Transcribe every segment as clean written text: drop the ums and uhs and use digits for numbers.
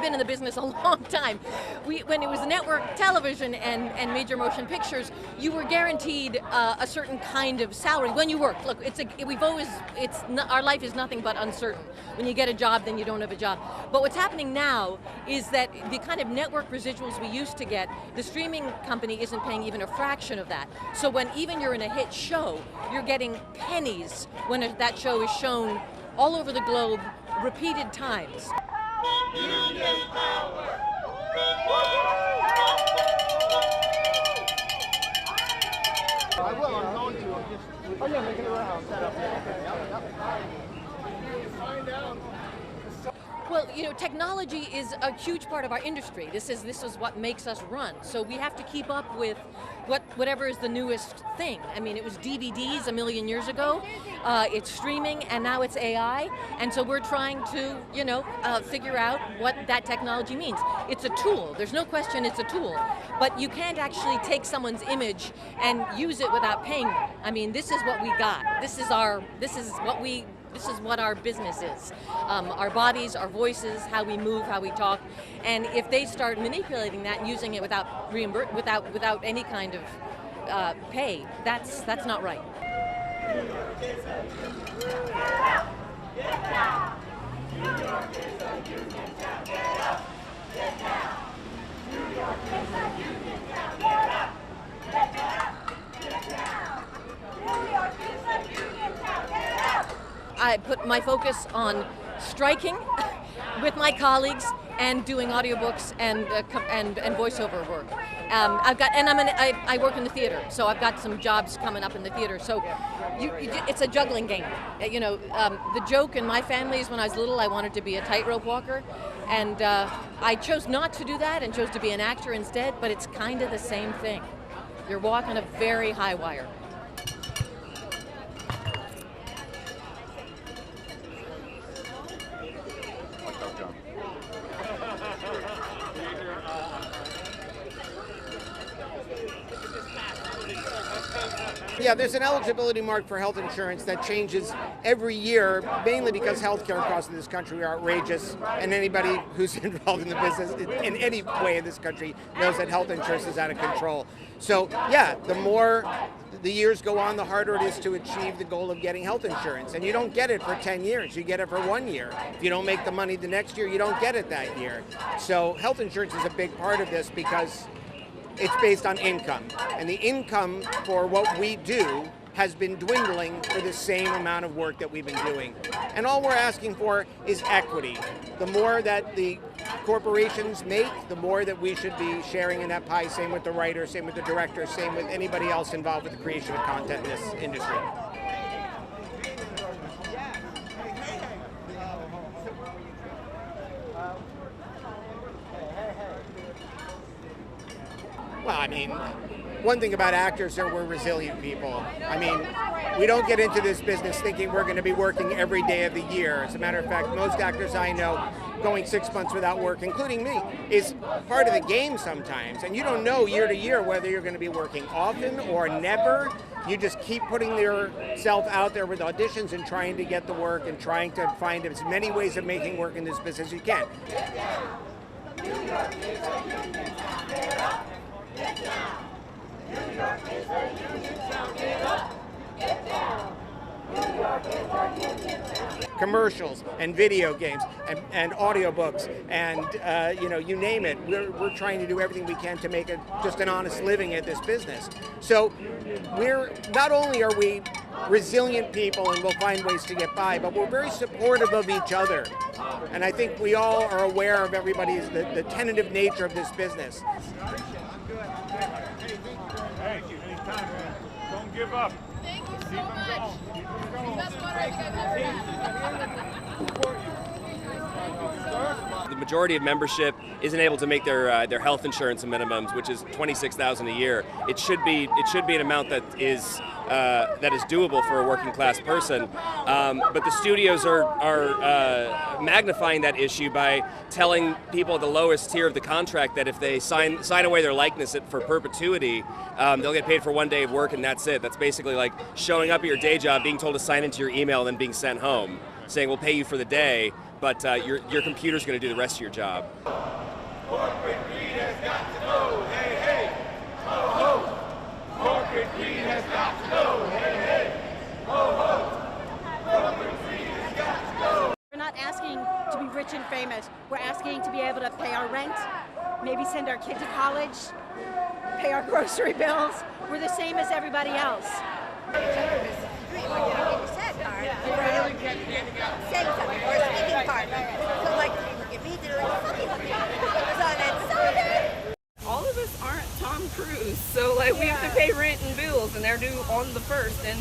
I've been in the business a long time. When it was network television and major motion pictures, you were guaranteed a certain kind of salary when you worked. Look, our life is nothing but uncertain. When you get a job, then you don't have a job. But what's happening now is that the kind of network residuals we used to get, the streaming company isn't paying even a fraction of that. So when even you're in a hit show, you're getting pennies when that show is shown all over the globe, repeated times. Union power! I will, I'm going to. Oh yeah, make it around. Set up. Find out. Well, you know, technology is a huge part of our industry. This is what makes us run. So we have to keep up with whatever is the newest thing. I mean, it was DVDs a million years ago. It's streaming, and now it's AI. And so we're trying to, you know, figure out what that technology means. It's a tool. There's no question it's a tool. But you can't actually take someone's image and use it without paying them. I mean, this is what we got. This is what our business is. Our bodies, our voices, how we move, how we talk. And if they start manipulating that and using it without any kind of pay, that's not right. I put my focus on striking with my colleagues and doing audiobooks and voiceover work. I work in the theater, so I've got some jobs coming up in the theater. So it's a juggling game. You know, the joke in my family is when I was little, I wanted to be a tightrope walker, and I chose not to do that and chose to be an actor instead. But it's kind of the same thing. You're walking a very high wire. Yeah, there's an eligibility mark for health insurance that changes every year, mainly because healthcare costs in this country are outrageous, and anybody who's involved in the business in any way in this country knows that health insurance is out of control. So yeah, the more the years go on, the harder it is to achieve the goal of getting health insurance. And you don't get it for 10 years, you get it for 1 year. If you don't make the money the next year, you don't get it that year. So health insurance is a big part of this because it's based on income. And the income for what we do has been dwindling for the same amount of work that we've been doing. And all we're asking for is equity. The more that the corporations make, the more that we should be sharing in that pie. Same with the writer, same with the director, same with anybody else involved with the creation of content in this industry. Well, I mean, one thing about actors is we're resilient people. I mean, we don't get into this business thinking we're going to be working every day of the year. As a matter of fact, most actors I know going 6 months without work, including me, is part of the game sometimes. And you don't know year to year whether you're going to be working often or never. You just keep putting yourself out there with auditions and trying to get the work and trying to find as many ways of making work in this business as you can. Get down! New York is a union town. Get up! Get down! New York is a union town. Commercials and video games and audiobooks and you name it. We're trying to do everything we can to make it just an honest living at this business. So we're not only are we resilient people and we'll find ways to get by, but we're very supportive of each other. And I think we all are aware of the tentative nature of this business. Hey, anytime, man. Don't give up. Thank you so much. That's what I The majority of membership isn't able to make their health insurance minimums, which is $26,000 a year. It should be an amount that is doable for a working class person. But the studios are magnifying that issue by telling people at the lowest tier of the contract that if they sign away their likeness for perpetuity, they'll get paid for 1 day of work and that's it. That's basically like showing up at your day job, being told to sign into your email, and then being sent home, saying we'll pay you for the day, but your computer's going to do the rest of your job. Corporate greed has got to go. Hey, hey. Ho, ho. Corporate greed has got to go. Hey, hey. Ho, ho. Corporate greed has got to go. We're not asking to be rich and famous. We're asking to be able to pay our rent, maybe send our kid to college, pay our grocery bills. We're the same as everybody else. All of us aren't Tom Cruise, so like we have to pay rent and bills, and they're due on the 1st, and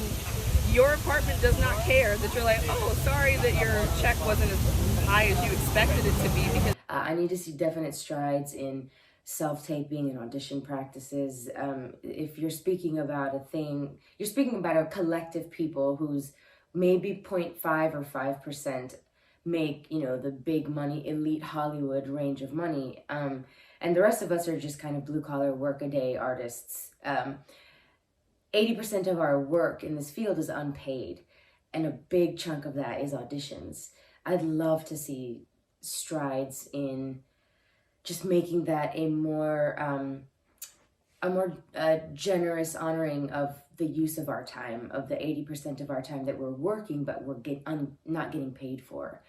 your apartment does not care that you're like, oh, sorry that your check wasn't as high as you expected it to be. Because I need to see definite strides in self-taping and audition practices. If you're speaking about a thing, you're speaking about a collective people who's maybe 0.5 or 5% make, you know, the big money, elite Hollywood range of money. And the rest of us are just kind of blue-collar, work-a-day artists. 80% of our work in this field is unpaid, and a big chunk of that is auditions. I'd love to see strides in just making that a more generous honoring of the use of our time, of the 80% of our time that we're working, but we're not getting paid for.